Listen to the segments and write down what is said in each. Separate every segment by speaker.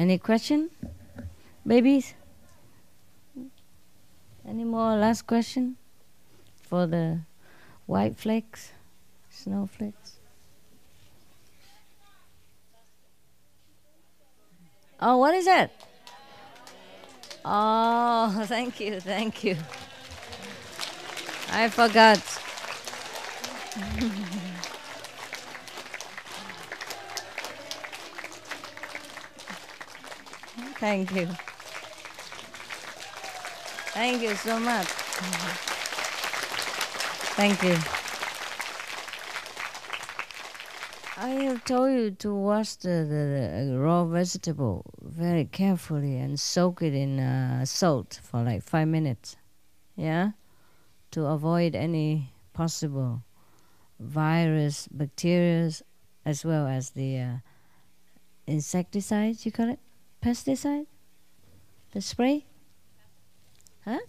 Speaker 1: Any question? Babies? Any more last question for the white flakes, snowflakes? Oh, what is that? Oh, thank you, thank you. I forgot. Thank you. Thank you so much. Thank you. I have told you to wash the raw vegetable very carefully and soak it in salt for like 5 minutes. Yeah? To avoid any possible virus, bacteria, as well as the insecticides, you call it? Pesticide? The spray? Huh?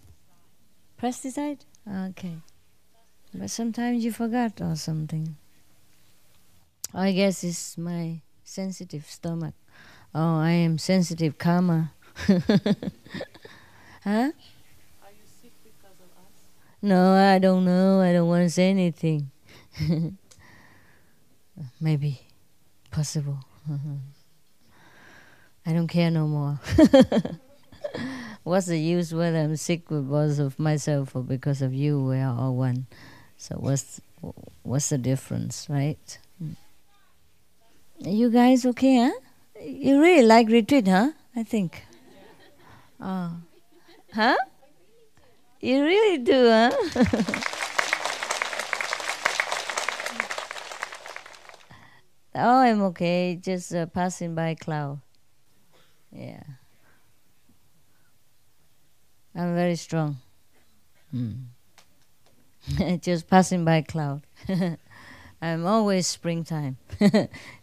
Speaker 1: Pesticide? Okay. But sometimes you forgot or something. I guess it's my sensitive stomach. Oh, I am sensitive karma. Huh?
Speaker 2: Are you sick because of us?
Speaker 1: No, I don't know. I don't want to say anything. Maybe. Possible. I don't care no more. What's the use whether I'm sick because of myself or because of you? We are all one. So what's the difference, right? You guys okay, huh? You really like retreat, huh? I think. Oh. Huh? You really do, huh? Oh, I'm okay. Just passing by cloud. Yeah. I'm very strong. Just passing by cloud. I'm always springtime.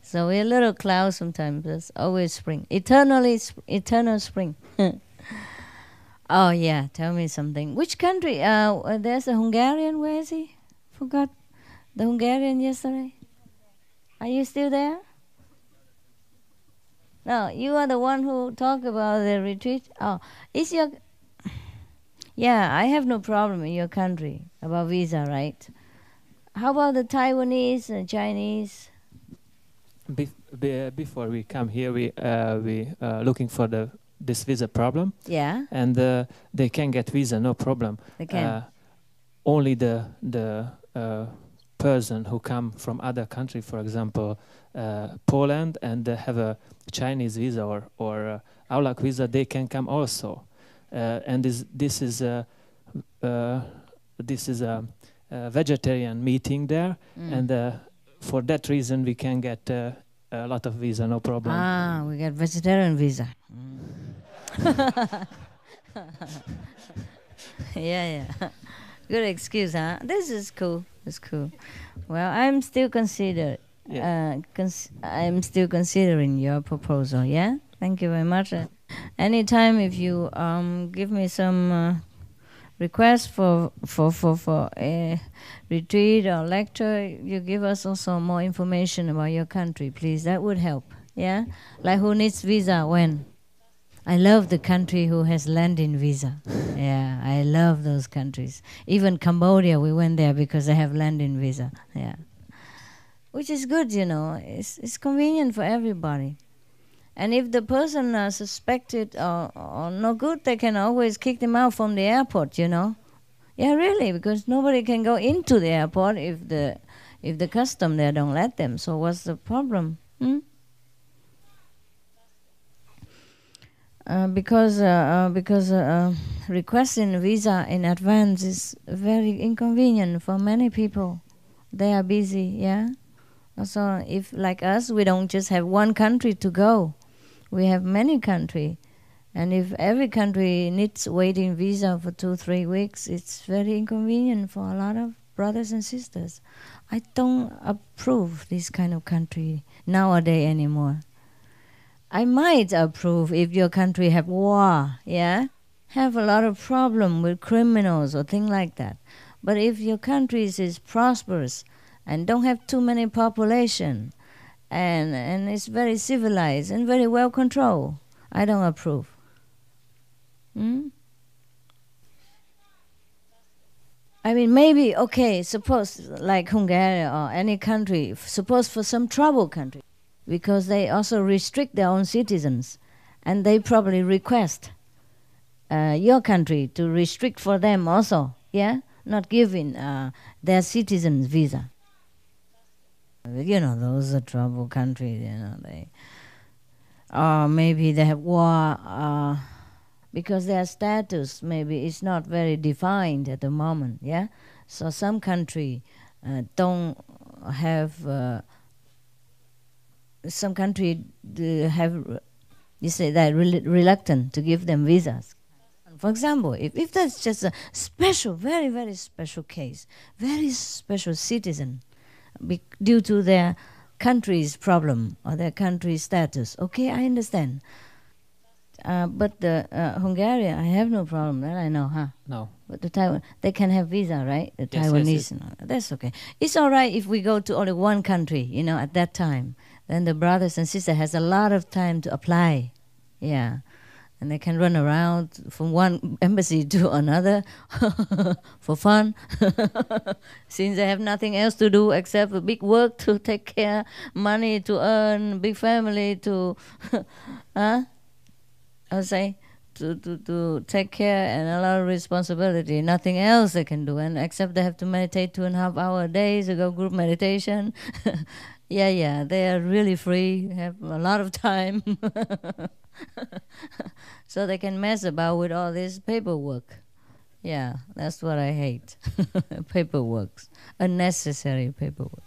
Speaker 1: So we're a little cloud sometimes, but it's always spring. Eternal spring. Oh yeah, tell me something. Which country? There's a Hungarian. Where is he? Forgot. The Hungarian yesterday. Are you still there? No, you are the one who talked about the retreat. Oh, is your... Yeah, I have no problem in your country about visa, right? How about the Taiwanese and Chinese?
Speaker 3: Before we come here, we looking for this visa problem.
Speaker 1: Yeah.
Speaker 3: And they can get visa, no problem.
Speaker 1: They can.
Speaker 3: Only the person who come from other country, for example, Poland, and have a Chinese visa or Aulak visa, they can come also. And this is a vegetarian meeting there, and for that reason we can get a lot of visa, no problem.
Speaker 1: Ah, we get vegetarian visa. Yeah. Good excuse, huh? This is cool. It's cool. Well, I'm still I'm still considering your proposal. Yeah. Thank you very much. Anytime if you give me some request for a retreat or lecture, you give us also more information about your country, please. That would help. Yeah. Like who needs visa when? I love the country who has landing visa. Yeah, I love those countries. Even Cambodia, we went there because they have landing visa. Yeah, which is good, you know. It's convenient for everybody. And if the person suspected or no good, they can always kick them out from the airport, you know. Yeah, really, because nobody can go into the airport if the custom there don't let them. So what's the problem? Because requesting visa in advance is very inconvenient for many people. They are busy, yeah. Also, if like us, we don't just have one country to go. We have many countries. And if every country needs waiting visa for 2-3 weeks, it's very inconvenient for a lot of brothers and sisters. I don't approve this kind of country nowadays anymore. I might approve if your country have war, yeah? Have a lot of problem with criminals or things like that. But if your country is prosperous and don't have too many population and it's very civilized and very well controlled, I don't approve. I mean, maybe, okay, suppose like Hungary or any country, suppose for some troubled country, because they also restrict their own citizens, and they probably request your country to restrict for them also, yeah? Not giving their citizens visa. You know, those are troubled countries, you know, or maybe they have war, because their status maybe is not very defined at the moment, yeah? So some country don't have, some country have, you say that, reluctant to give them visas. For example, if that's just a special, very, very special case, very special citizen, due to their country's problem or their country's status, okay, I understand. But the Hungarian, I have no problem. That I know, huh?
Speaker 3: No.
Speaker 1: But the Taiwan, they can have visa, right? The
Speaker 3: Yes,
Speaker 1: Taiwanese,
Speaker 3: yes.
Speaker 1: no, that's okay. It's all right if we go to only one country, you know, at that time. Then the brothers and sisters has a lot of time to apply, yeah. And they can run around from one embassy to another for fun, since they have nothing else to do except a big work to take care, money to earn, big family to, I would say, to take care, and a lot of responsibility. Nothing else they can do, and except they have to meditate 2.5 hours a day to go group meditation. Yeah, they are really free, have a lot of time. So they can mess about with all this paperwork. Yeah, that's what I hate. Paperwork, unnecessary paperwork.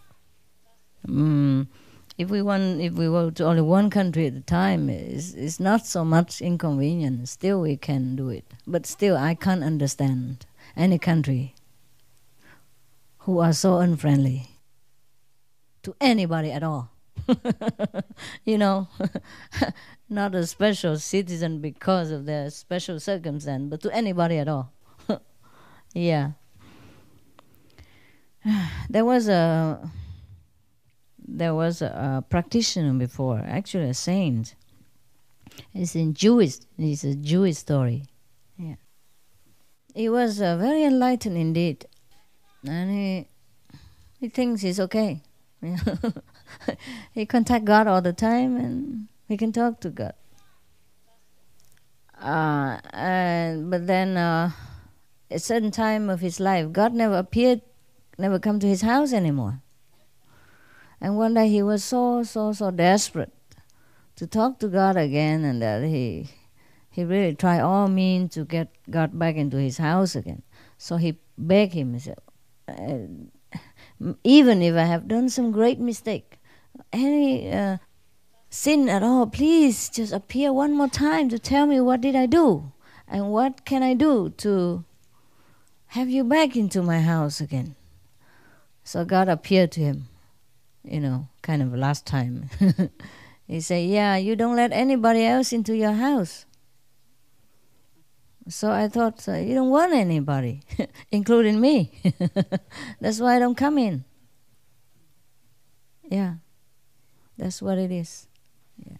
Speaker 1: If we go to only one country at a time, it's not so much inconvenience. Still we can do it. But still I can't understand any country who are so unfriendly to anybody at all. You know, not a special citizen because of their special circumstance, but to anybody at all. Yeah. There was a practitioner before, actually a saint. It's a Jewish story. Yeah. He was very enlightened indeed, and he thinks he's okay. He contact God all the time, and he can talk to God. But then, at a certain time of his life, God never appeared, never come to his house anymore. And one day he was so desperate to talk to God again, and that he really tried all means to get God back into his house again. So he begged him, he said, even if I have done some great mistake, any sin at all, please just appear one more time to tell me what did I do and what can I do to have you back into my house again. So God appeared to him, kind of last time. He said, yeah, you don't let anybody else into your house. So I thought, you don't want anybody, including me. That's why I don't come in. Yeah, that's what it is. Yeah.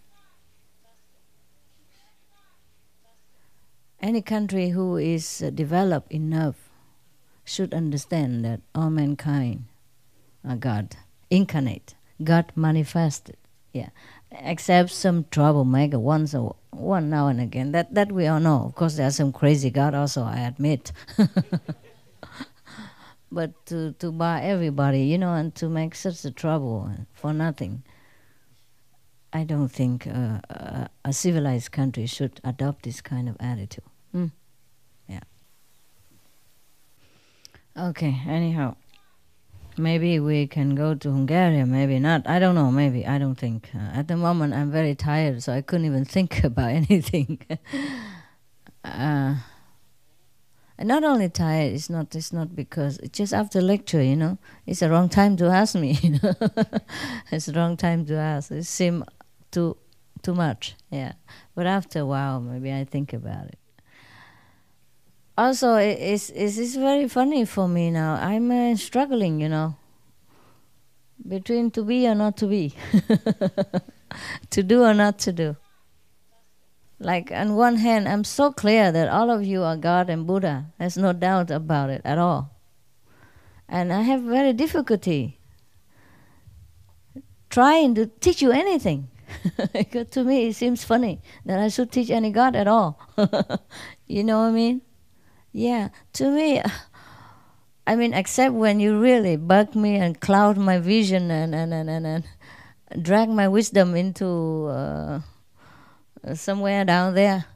Speaker 1: Any country who is developed enough should understand that all mankind are God, incarnate, God manifested. Yeah, except some troublemaker one now and again. That we all know. Of course, there are some crazy God also, I admit. But to bar everybody, and to make such a trouble for nothing, I don't think a civilized country should adopt this kind of attitude. Yeah. Okay, anyhow. Maybe we can go to Hungary, maybe not. I don't know, maybe. I don't think. At the moment, I'm very tired, so I couldn't even think about anything. Not only tired, it's not because... It's just after lecture, It's the wrong time to ask me, It's the wrong time to ask. It seems too much, yeah. But after a while, maybe I think about it. Also, it's very funny for me now. I'm struggling, between to be or not to be, to do or not to do. Like on one hand, I'm so clear that all of you are God and Buddha. There's no doubt about it at all. And I have very difficulty trying to teach you anything. Because to me it seems funny that I should teach any God at all. You know what I mean? Yeah, to me, I mean, except when you really bug me and cloud my vision and drag my wisdom into somewhere down there,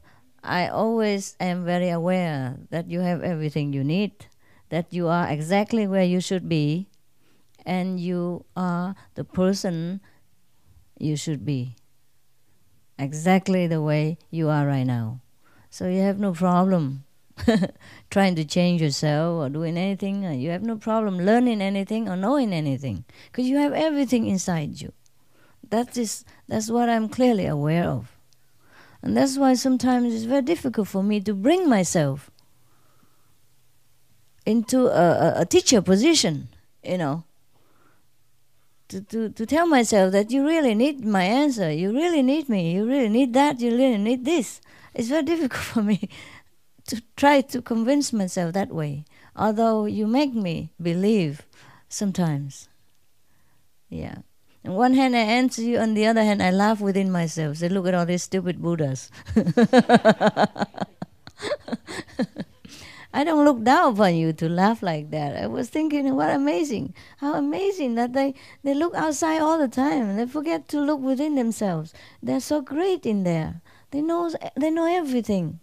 Speaker 1: I always am very aware that you have everything you need, that you are exactly where you should be, and you are the person you should be, exactly the way you are right now. So you have no problem trying to change yourself or doing anything. You have no problem learning anything or knowing anything, because you have everything inside you. That's what I'm clearly aware of. And that's why sometimes it's very difficult for me to bring myself into a teacher position, you know, to tell myself that you really need my answer, you really need me, you really need that, you really need this. It's very difficult for me to try to convince myself that way, although you make me believe sometimes. Yeah. On one hand I answer you, on the other hand I laugh within myself. Say, look at all these stupid Buddhas. I don't look down upon you to laugh like that. I was thinking, what amazing. How amazing that they look outside all the time. They forget to look within themselves. They're so great in there. They know everything.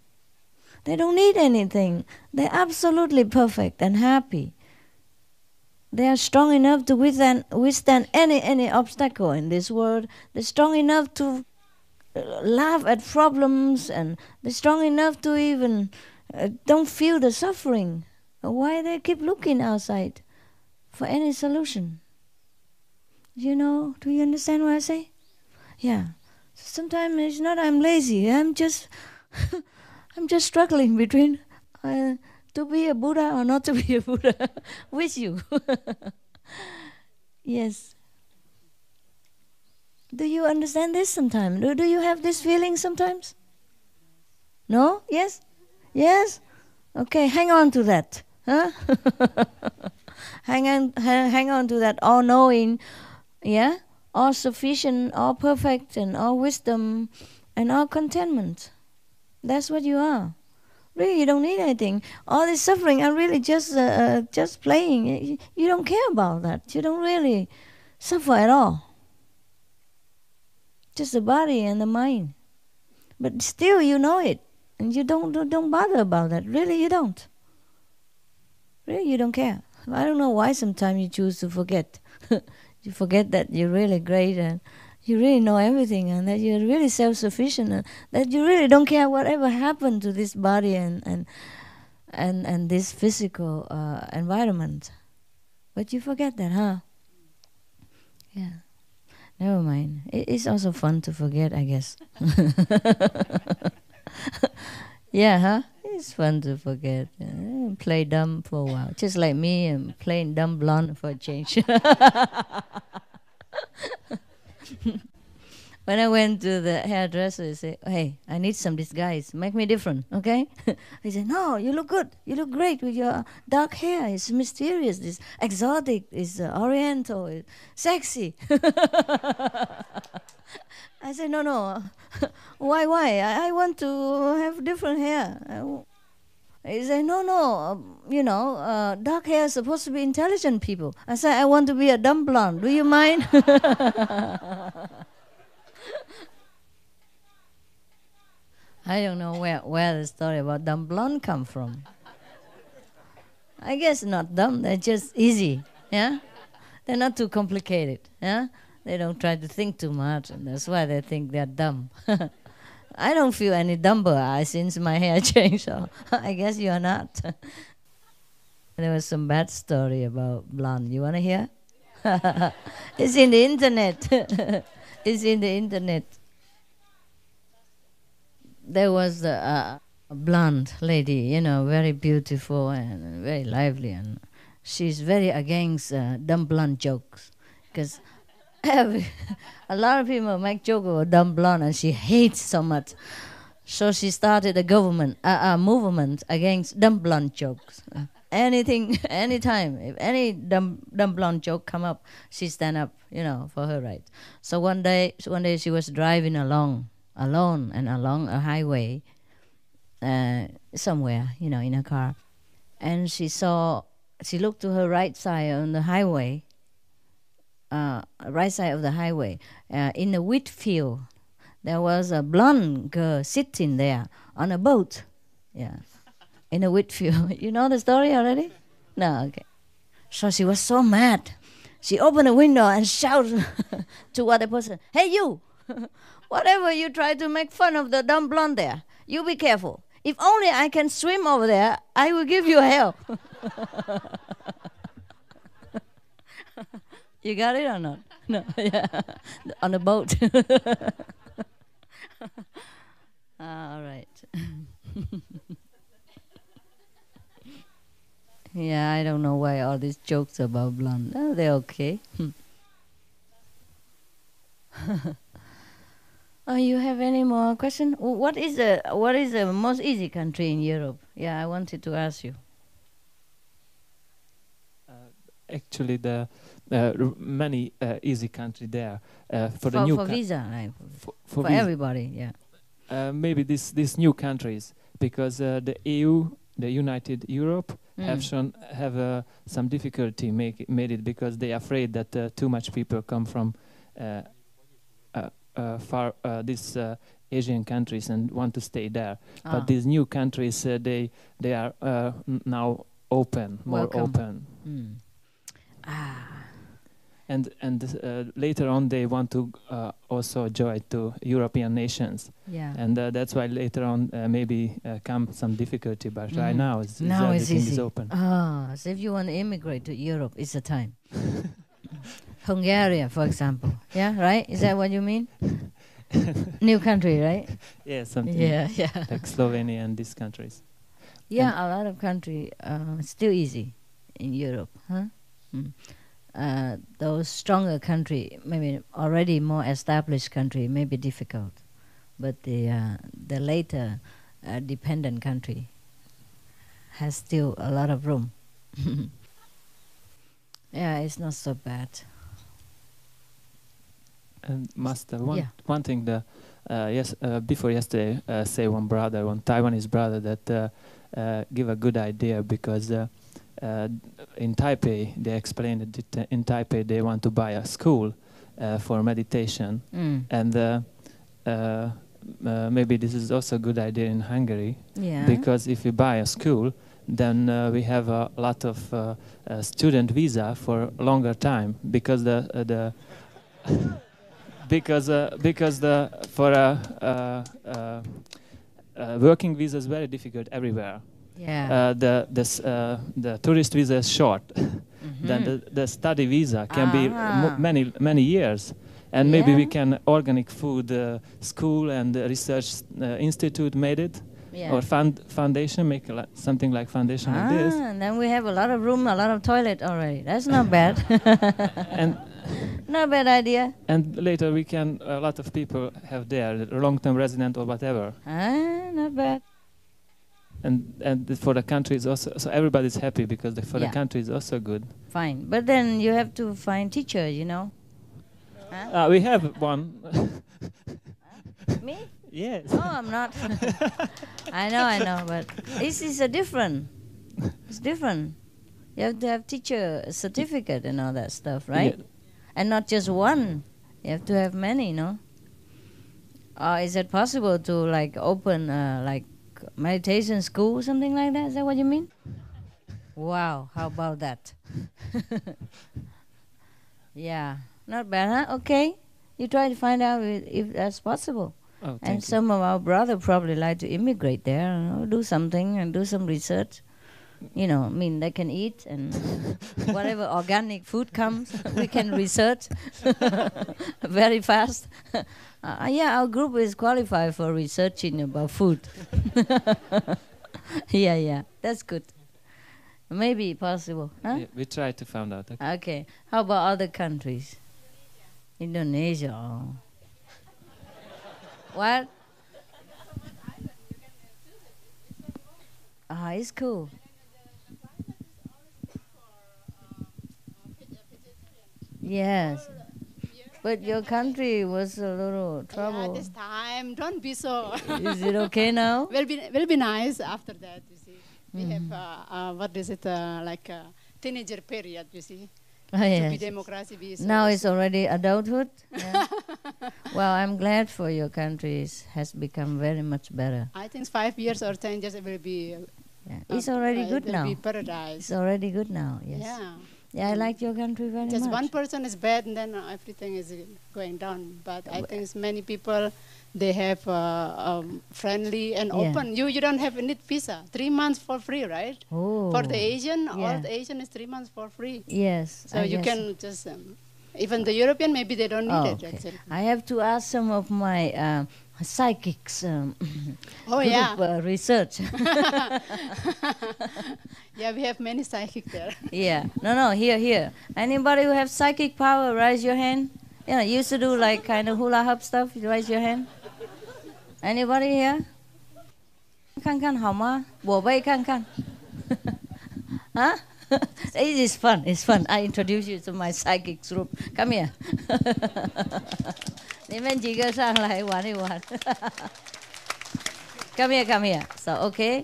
Speaker 1: They don't need anything. They're absolutely perfect and happy. They are strong enough to withstand any obstacle in this world. They're strong enough to laugh at problems, and they're strong enough to even don't feel the suffering. Why they keep looking outside for any solution? You know, do you understand what I say? Yeah. Sometimes it's not I'm lazy. I'm just I'm just struggling between to be a Buddha or not to be a Buddha with you. Yes. Do you understand this sometimes? Do you have this feeling sometimes? No? Yes? Yes? Okay, hang on to that. Huh? hang on to that all-knowing, yeah? All sufficient, all perfect, and all wisdom, and all contentment. That's what you are. Really, you don't need anything. All this suffering are really just playing. You don't care about that. You don't really suffer at all. Just the body and the mind. But still, you know it, and you don't bother about that. Really, you don't. Really, you don't care. I don't know why sometimes you choose to forget. You forget that you're really great and you really know everything, and that you're really self-sufficient, and that you really don't care whatever happened to this body and this physical environment. But you forget that, huh? Yeah. Never mind. It's also fun to forget, I guess. Yeah, huh? It's fun to forget. Play dumb for a while. Just like me, I'm playing dumb blonde for a change. When I went to the hairdresser, he said, hey, I need some disguise. Make me different, okay? He said, no, you look good. You look great with your dark hair. It's mysterious. It's exotic. It's oriental. It's sexy. I said, no. Why? I want to have different hair. He said, no, dark hair is supposed to be intelligent people. I said, I want to be a dumb blonde. Do you mind? I don't know where the story about dumb blonde come from. I guess not dumb, they're just easy, yeah? They're not too complicated, yeah? They don't try to think too much, and that's why they think they're dumb. I don't feel any dumber since my hair changed, so I guess you're not. There was some bad story about blonde. You want to hear? It's in the internet. It's in the internet. There was a blonde lady, very beautiful and very lively, and she's very against dumb blonde jokes, because a lot of people make joke about dumb blonde, and she hates so much. So she started a movement against dumb blonde jokes. Anything, anytime, if any dumb blonde joke come up, she stand up, for her right. So one day she was driving alone and along a highway, somewhere, in a car, and she looked to her right side on the highway, right side of the highway, in a wheat field. There was a blonde girl sitting there on a boat, in a wheat field. You know the story already? No, okay. So she was so mad. She opened a window and shouted to other person, "Hey you, whatever you try to make fun of the dumb blonde there, you be careful. If only I can swim over there, I will give you hell." You got it or not? No, yeah, on a boat. All right. Yeah, I don't know why all these jokes about blonde. Oh, they're okay. Oh, you have any more question? What is the most easy country in Europe? Yeah, I wanted to ask you.
Speaker 3: Actually, the many easy country there for the new
Speaker 1: for visa, right? For
Speaker 3: visa.
Speaker 1: everybody. Yeah.
Speaker 3: Maybe these new countries, because the EU, the United Europe, have some difficulty made it, because they are afraid that too much people come from far these Asian countries and want to stay there. But these new countries, they are now open, more open. And later on they want to also join to European nations.
Speaker 1: Yeah.
Speaker 3: And that's why later on maybe come some difficulty, but right now
Speaker 1: it's
Speaker 3: everything
Speaker 1: easy.
Speaker 3: is open.
Speaker 1: So if you want to immigrate to Europe, it's the time. Hungary, for example. Yeah, right? Is that what you mean? New country, right?
Speaker 3: Yeah, something.
Speaker 1: Yeah.
Speaker 3: Like Slovenia and these countries.
Speaker 1: Yeah, a lot of country still easy in Europe, huh? Those stronger country, maybe already more established country, may be difficult, but the later dependent country has still a lot of room. Yeah, it's not so bad.
Speaker 3: And Master, one thing before yesterday, say one Taiwanese brother that give a good idea, because in Taipei they explained that in Taipei they want to buy a school for meditation, and maybe this is also a good idea in Hungary, because if we buy a school, then we have a lot of student visa for a longer time, because working visa is very difficult everywhere.
Speaker 1: Yeah.
Speaker 3: The tourist visa is short. Then the study visa can be many years, and maybe we can organic food school and research institute made it. Yeah. Or foundation, make something like foundation like this.
Speaker 1: And then we have a lot of room, a lot of toilet already. That's not bad.
Speaker 3: And
Speaker 1: not a bad idea.
Speaker 3: And later we can, a lot of people have there, long-term resident or whatever.
Speaker 1: Not bad.
Speaker 3: And for the country is also, so everybody's happy, because for the country is also good.
Speaker 1: Fine, but then you have to find teacher, Huh?
Speaker 3: We have one.
Speaker 1: Me?
Speaker 3: Yes.
Speaker 1: Oh, I'm not. I know, but this is different. It's different. You have to have teacher certificate and all that stuff, right? Yeah. And not just one. You have to have many, no? Is it possible to open meditation school, something like that? Is that what you mean? Wow, how about that? Yeah, not bad, huh? Okay, you try to find out if that's possible.
Speaker 3: Oh,
Speaker 1: and some of our brother probably like to immigrate there, do something and do some research. They can eat, and whatever organic food comes, we can research very fast. Our group is qualified for researching about food. Yeah, that's good. Maybe possible, huh?
Speaker 3: Yeah, we try to find out.
Speaker 1: Okay. How about other countries? Indonesia. What? Ah, it's cool. Yes. But your country was a little
Speaker 2: Yeah,
Speaker 1: trouble.
Speaker 2: this time, don't be so.
Speaker 1: Is it okay now?
Speaker 2: will be nice after that, you see. We have, what is it, like a teenager period, you see.
Speaker 1: Oh,
Speaker 2: To be
Speaker 1: yes.
Speaker 2: democracy, be
Speaker 1: Now it's already adulthood. Yeah. Well, I'm glad for your country has become very much better.
Speaker 2: I think 5 years or 10 years it will be.
Speaker 1: Yeah. It's already good
Speaker 2: it will
Speaker 1: now.
Speaker 2: be paradise.
Speaker 1: It's already good now. Yes.
Speaker 2: Yeah.
Speaker 1: Yeah, I like your country very
Speaker 2: Just
Speaker 1: much.
Speaker 2: one person is bad, and then everything is going down. But I think many people, they have friendly and
Speaker 1: Yeah.
Speaker 2: open. You don't have need visa. 3 months for free, right?
Speaker 1: Oh.
Speaker 2: For the Asian, all
Speaker 1: Yeah.
Speaker 2: the Asian is 3 months for free.
Speaker 1: Yes.
Speaker 2: So
Speaker 1: I
Speaker 2: you
Speaker 1: guess.
Speaker 2: can just, even the European, maybe they don't need
Speaker 1: Oh,
Speaker 2: it.
Speaker 1: okay.
Speaker 2: Actually.
Speaker 1: I have to ask some of my psychics
Speaker 2: Oh,
Speaker 1: group,
Speaker 2: yeah.
Speaker 1: research.
Speaker 2: Yeah, we have many psychic there.
Speaker 1: Yeah. No, here. Anybody who have psychic power, raise your hand. You know, used to do like kind of hula hoop stuff. Raise your hand. Anybody here? 看看好吗？我被看看。Huh? It is fun. It's fun. I introduce you to my psychic group. Come here. 你们几个上来玩一玩。Come here. So, okay.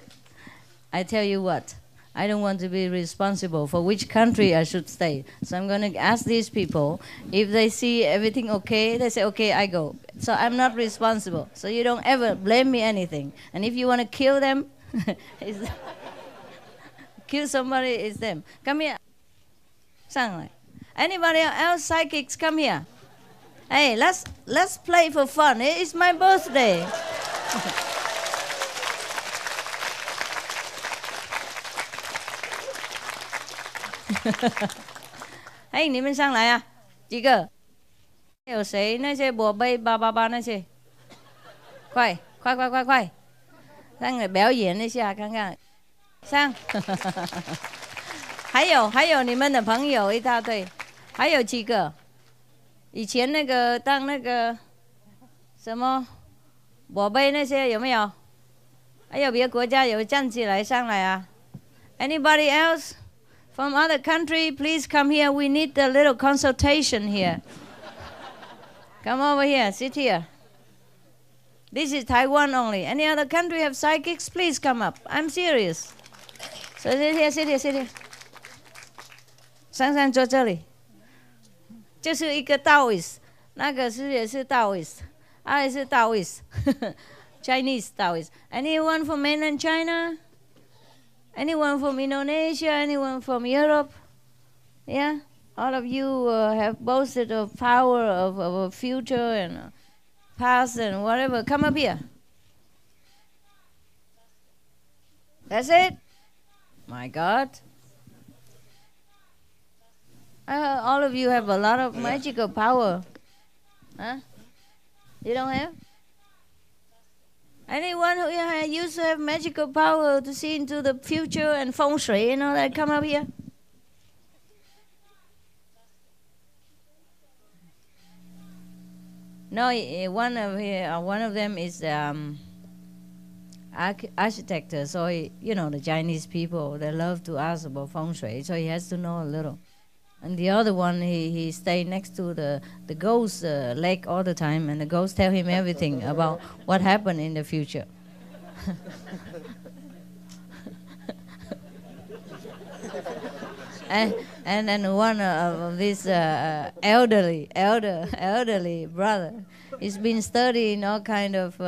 Speaker 1: I tell you what. I don't want to be responsible for which country I should stay. So I'm going to ask these people. If they see everything okay, they say, okay, I go. So I'm not responsible. So you don't ever blame me anything. And if you want to kill them, kill somebody, it's them. Come here. 上来. Anybody else psychics, come here. Hey, let's play for fun. It's my birthday. Hey, 你们上来啊，几个？有谁？那些宝贝888那些，快，上来表演一下看看。上，还有你们的朋友一大堆，还有几个？以前那个当那个什么宝贝那些有没有？还有别的国家有站起来上来啊 ？Anybody else from other country? Please come here. We need a little consultation here. Come over here. Sit here. This is Taiwan only. Any other country have psychics? Please come up. I'm serious. So sit here. 上坐这里。就是一个 Taoist， 那个也是 Taoist， 也是 Taoist， Chinese Taoist. Anyone from mainland China? Anyone from Indonesia? Anyone from Europe? Yeah? All of you have boasted of power of a future and past and whatever. Come up here. That's it? My God. All of you have a lot of magical power. Huh? You don't have? Anyone who used to have magical power to see into the future and feng shui and all that, come up here. No, one of them is architect. So you know the Chinese people, they love to ask about feng shui. So he has to know a little. And the other one, he stay next to the ghost lake all the time, and the ghost tell him everything about what happened in the future. and then one of this elderly brother, he's been studying all kind of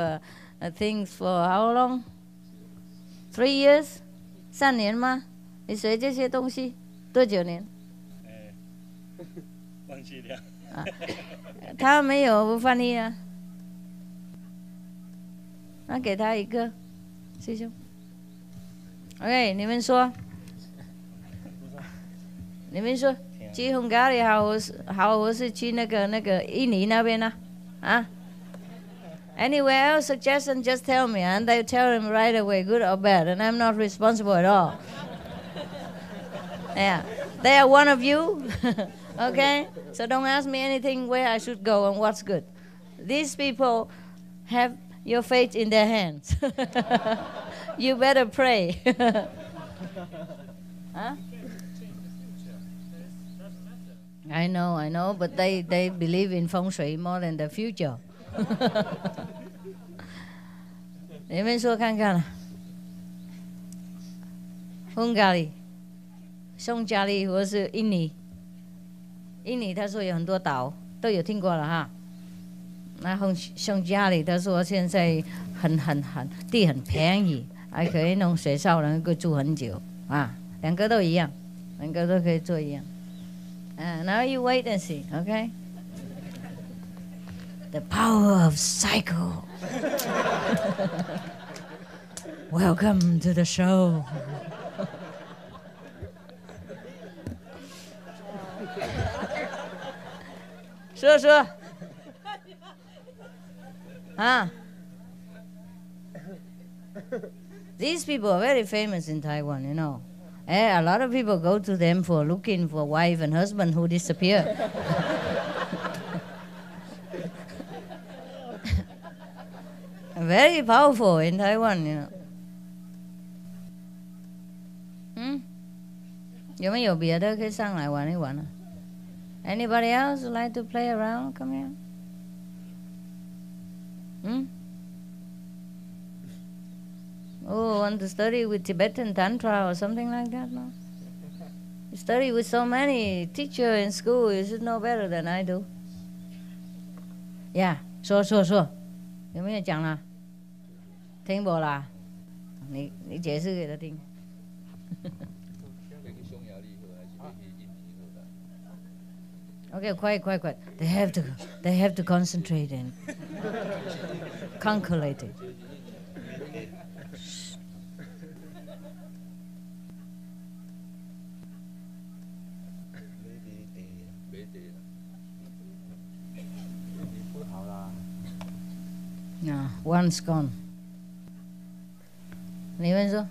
Speaker 1: things for how long? 3 years? 3年吗？你学这些东西多久年？
Speaker 4: 忘记了。
Speaker 1: 他没有翻译啊，那给他一个，师兄。OK， 你们说，去匈牙利好，我是去那个印尼那边呢，啊？Anywhere else suggestion, just tell me, and they tell him right away, good or bad, and I'm not responsible at all. Yeah, they are one of you. Okay, so don't ask me anything where I should go and what's good. These people have your fate in their hands. You better pray. Huh? I know, but they believe in feng shui more than the future. 你们说看看 Hungary 匈牙利或是印尼，他说有很多岛都有听过了哈。那匈牙利他说现在地很便宜，还可以弄水烧能够住很久啊，两个都一样，两个都可以做一样。Now you wait and see, okay? The power of cycle. Welcome to the show. 说啊 These people are very famous in Taiwan, you know. A lot of people go to them for looking for wife and husband who disappear. Very powerful in Taiwan, you know. 有没有别的可以上来玩一玩呢？ Anybody else who like to play around? Come here. Oh, want to study with Tibetan Tantra or something like that? No? You study with so many teachers in school, you should know better than I do. Yeah, 说，有没有讲啦？听不啦？你解释给他听。Okay, quiet. They have to concentrate and calculate it. No, one's gone. 你们说，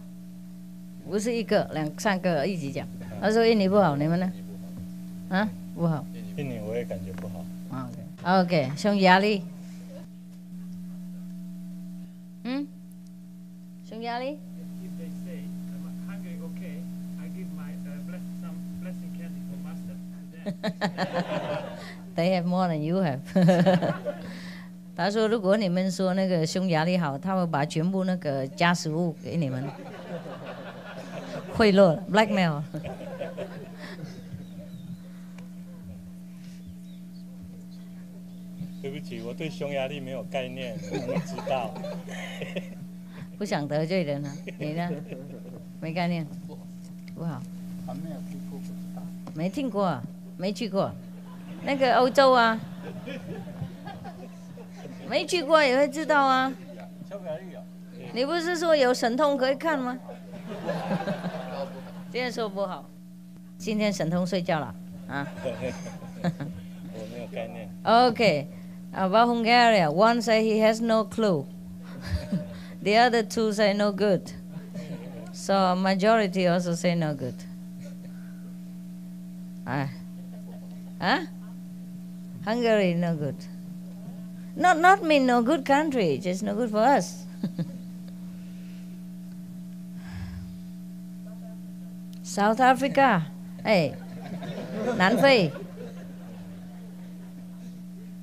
Speaker 1: 不是一个、3个一起讲。他说印尼不好，你们呢？啊，不好。
Speaker 4: 印尼我也感觉不好。
Speaker 1: OK， 匈牙利。匈牙利。
Speaker 3: If they say Hungary okay, I give my some blessing candy for master to them.
Speaker 1: They have more than you have. 他说，如果你们说那个匈牙利好，他会把全部那个加食物给你们，贿赂 blackmail。
Speaker 4: 对不起，我对匈牙利没有概念，我不知道。
Speaker 1: 不想得罪人啊，你呢？没概念，不好。
Speaker 4: 还没有听过，不知道。
Speaker 1: 没听过，没去过。那个欧洲啊，没去过也会知道啊。你不是说有神通可以看吗？今天说不好，今天神通睡觉了啊。
Speaker 4: 我没有概念。
Speaker 1: Okay, about Hungary, one say he has no clue. The other two say no good. So majority also say no good. Hungary no good. Not mean no good country, just no good for us. South Africa, hey, 南非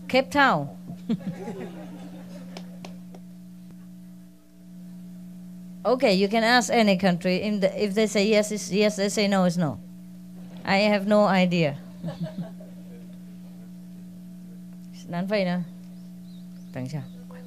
Speaker 1: Cape Town. Okay, you can ask any country. If they say yes, it's yes. They say no, it's no. I have no idea. 南非呢？等一下，快，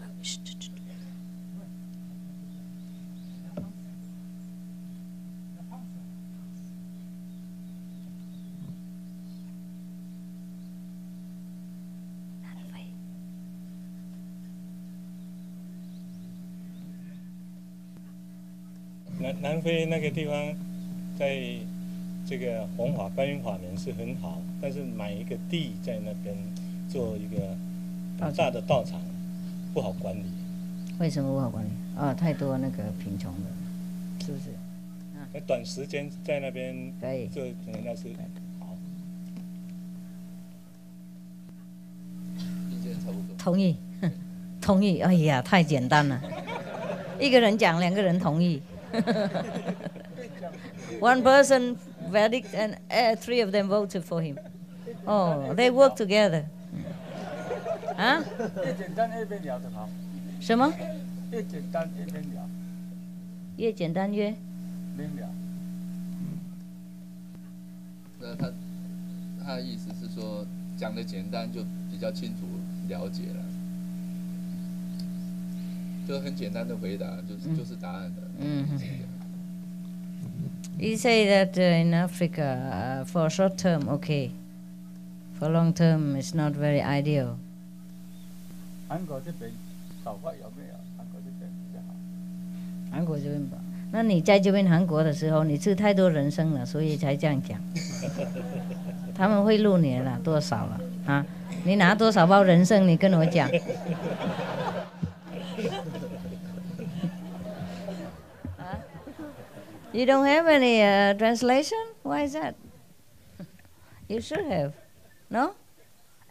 Speaker 4: 南非那个地方，在这个弘法观音法门是很好，但是买一个地在那边做一个很大的道场，不好管理。
Speaker 1: 为什么不好管理？太多那个贫穷的，是不是？
Speaker 4: 那短时间在那边
Speaker 1: 可以，
Speaker 4: 这可能要是好。同意。
Speaker 1: 哎呀，太简单了。一个人讲，两个人同意。One person verdict and three of them voted for him. Oh, they work together. 啊？
Speaker 5: 越简单越边聊的好。
Speaker 1: 什么？
Speaker 5: 越简单越边聊。
Speaker 1: 越简单越
Speaker 5: 边聊。
Speaker 6: 那他的意思是说，讲的简单就比较清楚了解了，就很简单的回答，就是答案的。
Speaker 1: He say that in Africa, for short term, okay. For long term, it's not very ideal.
Speaker 5: 韩国这边搞法有没有？韩国这边比较好。
Speaker 1: 韩国这边吧，那你在这边韩国的时候，你吃太多人参了，所以才这样讲。他们会录你了，多少了啊？你拿多少包人参？你跟我讲。You don't have any translation? Why is that? You should have. No?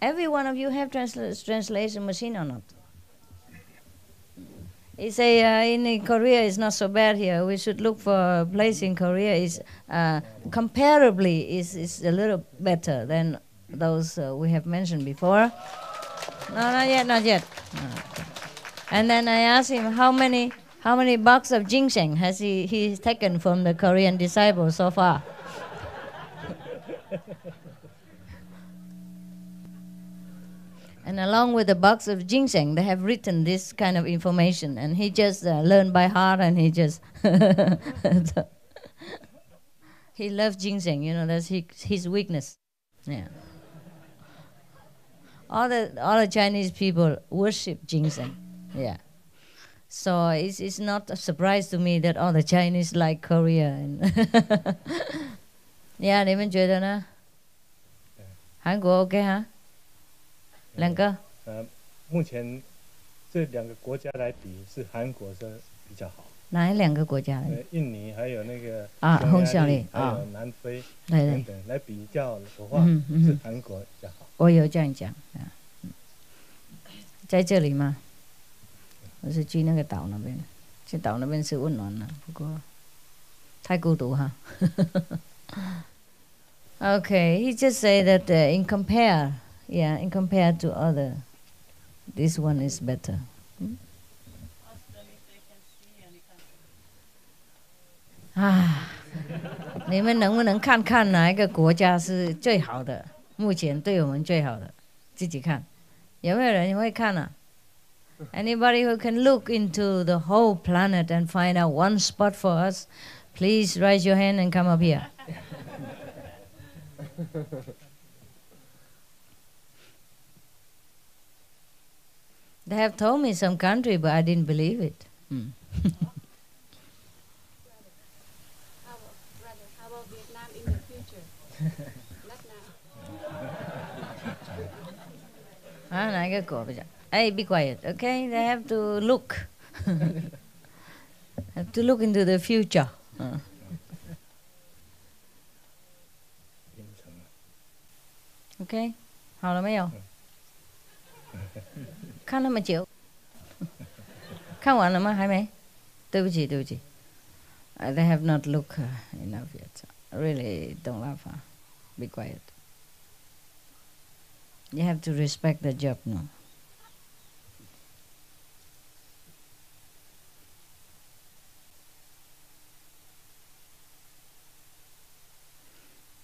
Speaker 1: Every one of you have translation machine or not? He say in Korea it's not so bad here. We should look for a place in Korea is comparably is a little better than those we have mentioned before. No, not yet, not yet. No. And then I asked him how many boxes of ginseng has he taken from the Korean disciples so far? And along with the box of ginseng, they have written this kind of information, and he just learned by heart, and he just he loves ginseng. You know, that's his weakness. Yeah. All the Chinese people worship ginseng. Yeah. So it's not a surprise to me that all the Chinese like Korea. Yeah, 你们觉得呢？韩国 OK 哈？两个？
Speaker 4: 目前这两个国家来比，是韩国是比较好。
Speaker 1: 哪两个国家？
Speaker 4: 印尼还有那个
Speaker 1: 匈牙利，
Speaker 4: 还有南非
Speaker 1: 等
Speaker 4: 等来比较的话，是韩国比较好。
Speaker 1: 我有这样讲，在这里吗？我是去那个岛那边，去岛那边是温暖了，不过太孤独哈。Okay, he just say that in compare to other, this one is better. 你们能不能看看哪一个国家是最好的？目前对我们最好的，自己看，有没有人会看啊？ Anybody who can look into the whole planet and find out one spot for us, please raise your hand and come up here. They have told me some country, but I didn't believe it.
Speaker 2: How about Vietnam in the future? Not now.
Speaker 1: 哪一个国比较？ Hey, be quiet, okay? They have to look. Have to look into the future. Okay? 好了没有？看那么久，看完了吗？还没？对不起，对不起。They have not looked enough yet. Really, don't laugh. Be quiet. You have to respect the job now.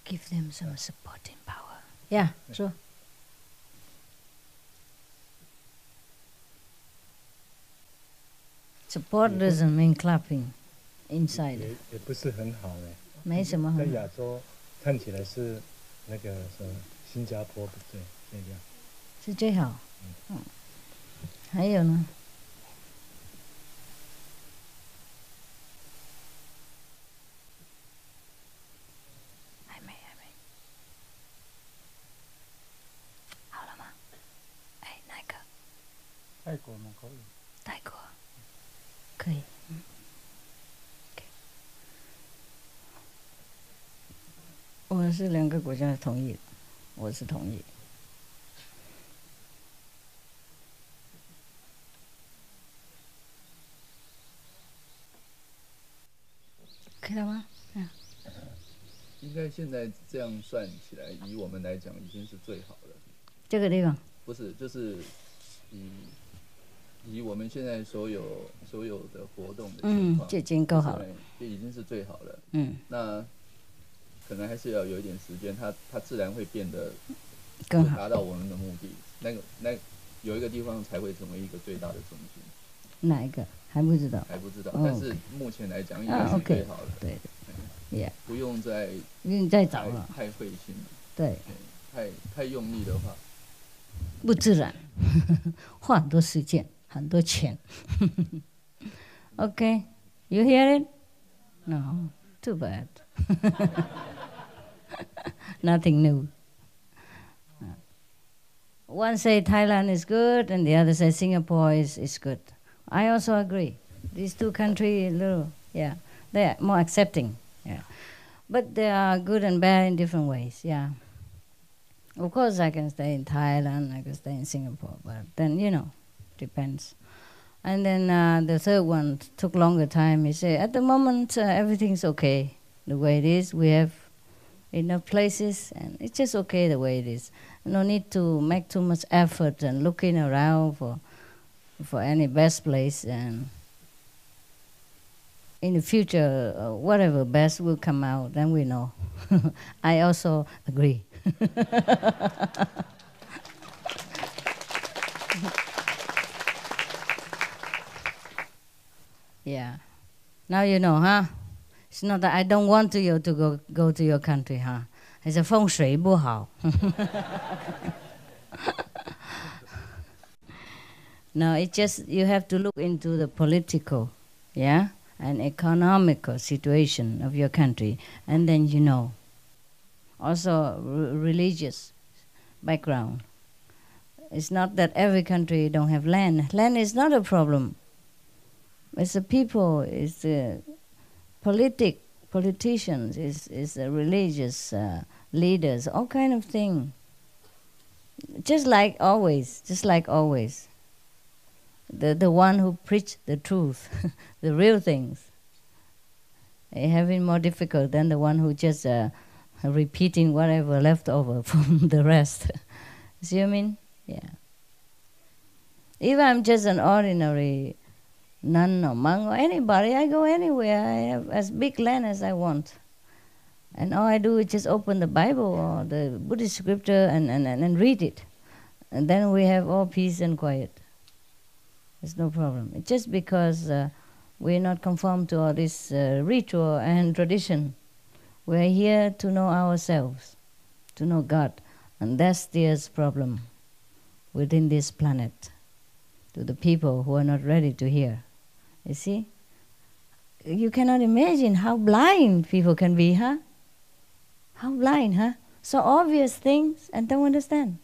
Speaker 1: Give them some supporting power. Yeah, sure. Support doesn't mean clapping inside.
Speaker 4: 也不是很好哎。
Speaker 1: 没什么很好。
Speaker 4: 在亚洲看起来是那个什么新加坡不对那样。
Speaker 1: 是最好。还有呢？还没。好了吗？哎，哪个？
Speaker 5: 泰国吗？可以。
Speaker 1: 泰国。可以。我是两个国家同意，我是同意。
Speaker 6: 应该现在这样算起来，以我们来讲，已经是最好了。
Speaker 1: 这个地方
Speaker 6: 不是，就是以我们现在所有的活动的情况，
Speaker 1: 就已经够好了，
Speaker 6: 就已经是最好了。
Speaker 1: 那
Speaker 6: 可能还是要有一点时间，它自然会变得
Speaker 1: 更好，
Speaker 6: 达到我们的目的。那有一个地方才会成为一个最大的中心。
Speaker 1: 哪一个还不知道？
Speaker 6: 还不知道，但是目前来讲应该是最好的。
Speaker 1: 对。
Speaker 6: 不用再
Speaker 1: 找了，
Speaker 6: 太费心了。
Speaker 1: 对，
Speaker 6: 太用力的话，
Speaker 1: 不自然，花很多时间，很多钱。Okay, you hear it? No, too bad. Nothing new. One say Thailand is good, and the other say Singapore is good. I also agree. These two countries, they are more accepting. Yeah, but they are good and bad in different ways. Yeah, of course I can stay in Thailand, I can stay in Singapore, but then depends. And then the third one took longer time. He said, at the moment everything's okay the way it is. We have enough places, and it's just okay the way it is. No need to make too much effort and looking around for any best place. And in the future, whatever best will come out, then we know. I also agree. Yeah. Now you know, huh? It's not that I don't want you to go to your country, huh? It's a 风水不好. No, it's just you have to look into the political, and economical situation of your country, and then you know. Also, religious background. It's not that every country don't have land. Land is not a problem. It's the people, it's the politicians, it's the religious leaders, all kind of thing. Just like always. The one who preach the truth, the real things, they have it more difficult than the one who just repeating whatever left over from the rest. See what I mean? Yeah. If I'm just an ordinary nun or monk or anybody, I go anywhere. I have as big land as I want. And all I do is just open the Bible or the Buddhist scripture and read it. And then we have all peace and quiet. There's no problem. It's just because we're not conformed to all this ritual and tradition. We're here to know ourselves, to know God. And that's the problem within this planet, to the people who are not ready to hear. You see? You cannot imagine how blind people can be, huh? How blind, huh? So obvious things and don't understand.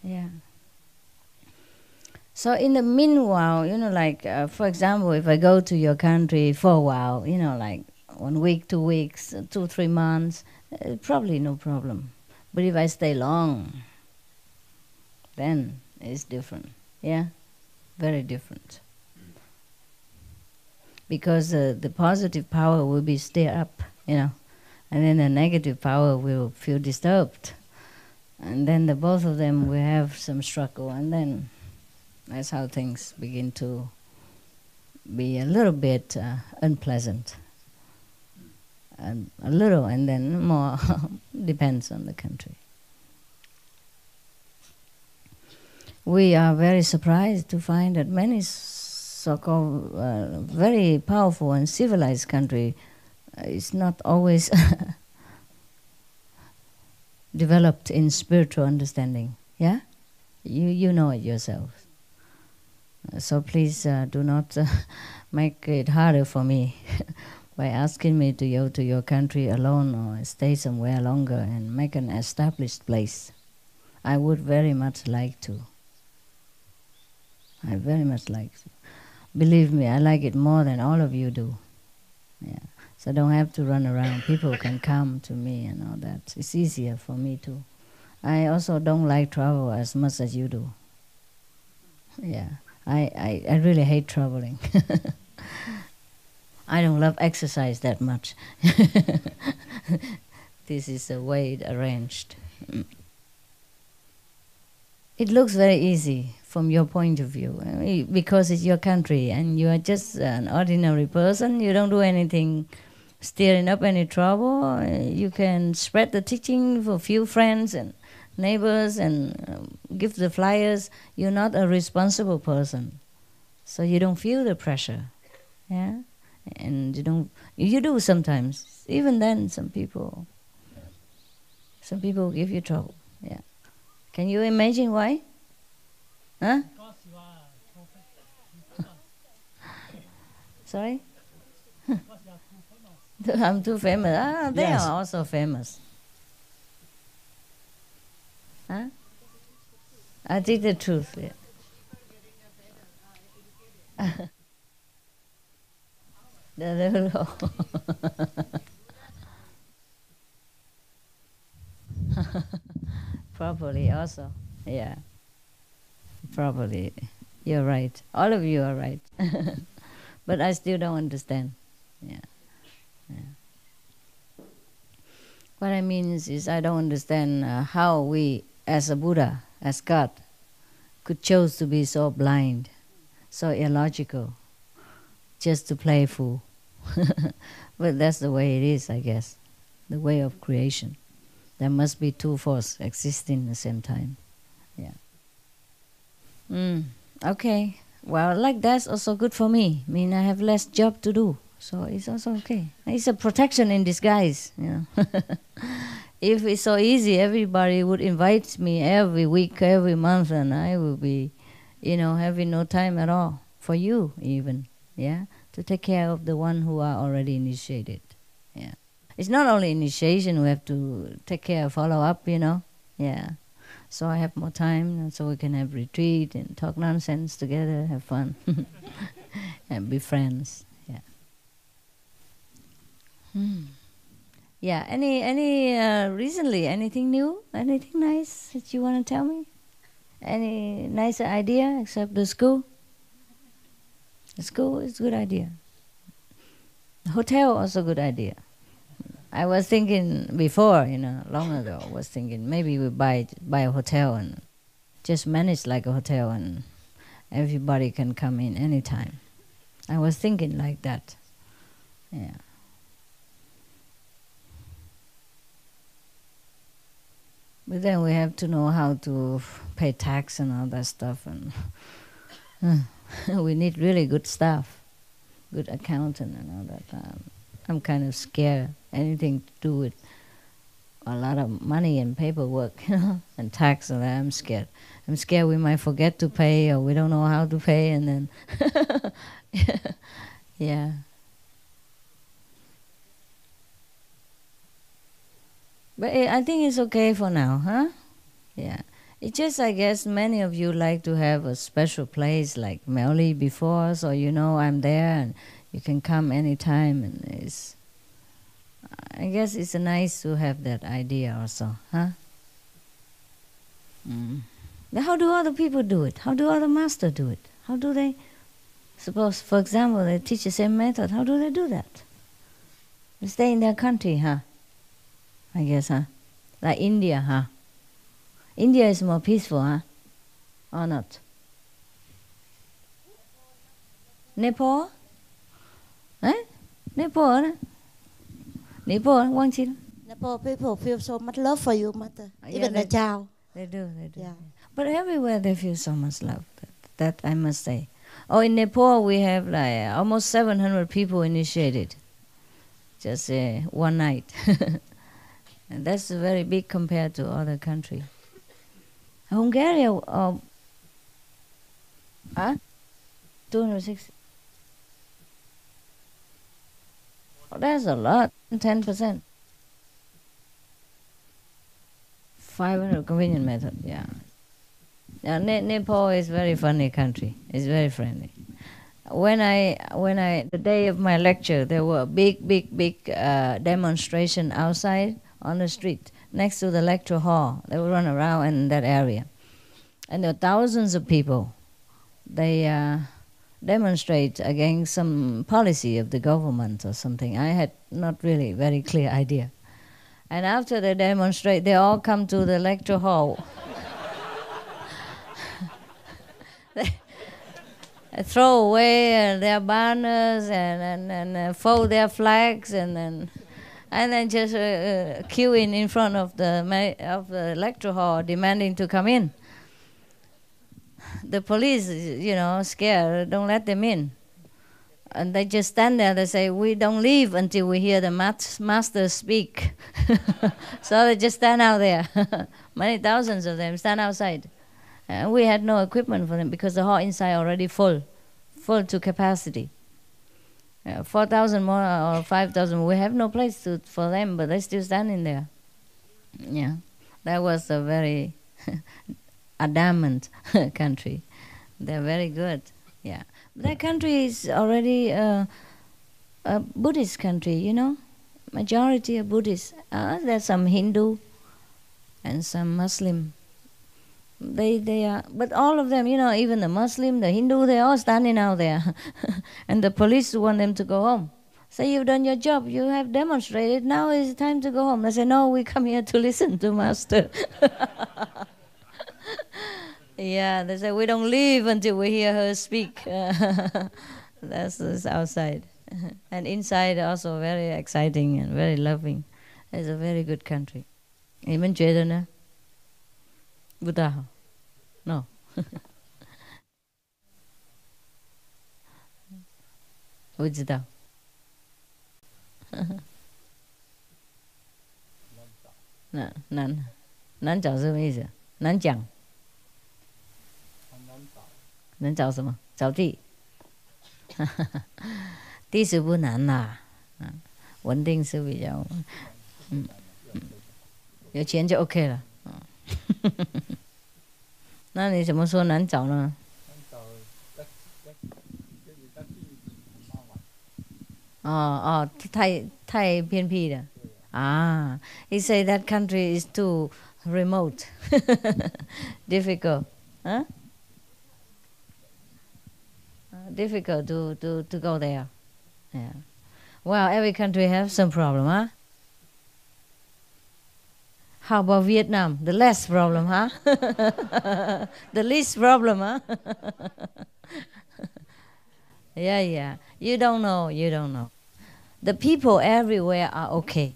Speaker 1: Yeah. So in the meanwhile, for example, if I go to your country for a while, like 1 week, 2 weeks, 2, 3 months, probably no problem. But if I stay long, then it's different. Yeah? Very different. Because the positive power will be stirred up, and then the negative power will feel disturbed. And then both of them will have some struggle, and then that's how things begin to be a little bit unpleasant. And a little, and then more, depends on the country. We are very surprised to find that many so-called very powerful and civilized country is not always developed in spiritual understanding. Yeah? You know it yourself. So please do not make it harder for me by asking me to go to your country alone or stay somewhere longer and make an established place. I would very much like to. I very much like to. Believe me, I like it more than all of you do. Yeah. So I don't have to run around. People can come to me and all that. It's easier for me too. I also don't like travel as much as you do. Yeah. I really hate traveling. I don't love exercise that much. This is the way it arranged. It looks very easy from your point of view, because it's your country and you are just an ordinary person. You don't do anything stirring up any trouble. You can spread the teaching for a few friends and neighbors and give the flyers. You're not a responsible person, so you don't feel the pressure. Yeah, and you do sometimes. Even then, some people give you trouble. Yeah. Can you imagine why? Huh? Sorry? I'm too famous. They
Speaker 3: Yes.
Speaker 1: are also famous. Huh? I did the truth. Yeah. The little Probably also. Yeah. Probably. You're right. All of you are right. But I still don't understand. Yeah. What I mean is I don't understand how we, as a Buddha, as God, could choose to be so blind, so illogical, just to play fool. But that's the way it is, I guess. The way of creation. There must be two forces existing at the same time. Yeah. Okay. Well, like that's also good for me. I mean, I have less job to do, so it's also okay. It's a protection in disguise, you know. If it's so easy, everybody would invite me every week, every month, and I will be, having no time at all for you even, yeah, to take care of the one who are already initiated, yeah. It's not only initiation, we have to take care, follow up, yeah. So I have more time, so we can have retreat and talk nonsense together, have fun, and be friends. Yeah. Yeah. Any recently anything new, anything nice that you want to tell me? Any nice idea except the school? The school is a good idea. The hotel also a good idea. I was thinking before, long ago, I was thinking maybe we buy a hotel and just manage like a hotel and everybody can come in anytime. I was thinking like that. Yeah. But then we have to know how to pay tax and all that stuff, and we need really good staff, good accountant and all that. I'm kind of scared. Anything to do with a lot of money and paperwork, and tax, and that, I'm scared. I'm scared we might forget to pay, or we don't know how to pay, and then, yeah. But I think it's okay for now, huh? Yeah. It's just, I guess, many of you like to have a special place like Melly before, so I'm there and you can come anytime, and it's. I guess it's nice to have that idea also, huh? But how do other people do it? How do other masters do it? How do they, suppose, for example, they teach the same method, how do they do that? They stay in their country, huh? I guess, huh? Like India, huh? India is more peaceful, huh? Or not? Nepal? Eh? Nepal, huh? Nepal, Wang Chin?
Speaker 7: Nepal people feel so much love for you, Mother.
Speaker 1: Yeah,
Speaker 7: Even the child.
Speaker 1: They do.
Speaker 7: Yeah.
Speaker 1: But everywhere they feel so much love. That I must say. Oh, in Nepal we have like almost 700 people initiated. Just one night. And that's very big compared to other countries. Hungary, 260. Oh, that's a lot. 10%. 500 convenient method, yeah. Nepal is very funny country. It's very friendly. When the day of my lecture, there were big demonstration outside on the street next to the lecture hall. They would run around in that area, and there were thousands of people. They demonstrate against some policy of the government or something. I had not really very clear idea. And after they demonstrate, they all come to the lecture hall. They throw away their banners and fold their flags and then just queuing in front of the lecture hall, demanding to come in. The police, scared, don't let them in. And they just stand there, they say, we don't leave until we hear the master speak. So they just stand out there. Many thousands of them stand outside. And we had no equipment for them because the hall inside already full to capacity. 4,000 more or 5,000, we have no place for them, but they're still standing there. Yeah, that was a very adamant country. They're very good. Yeah, that country is already a Buddhist country. Majority of Buddhists. There's some Hindu and some Muslim. They are, but all of them, even the Muslim, the Hindu, they're all standing out there, and the police want them to go home. Say, you've done your job, you have demonstrated. Now it's time to go home. They say, no, we come here to listen to Master. Yeah, they say, we don't leave until we hear her speak. That's outside. And inside also very exciting and very loving. It's a very good country. 你们觉得呢？不大好 ？No 不知道。难找什么意思？难讲。能找什么？找地。地是不难啦，稳定是比较，有钱就 OK 了。那你怎么说难找呢？太偏僻了。He say that country is too remote, difficult, huh? Difficult to go there. Yeah. Well, every country has some problem, huh? How about Vietnam? The less problem, huh? The least problem, huh? Yeah. You don't know. The people everywhere are okay.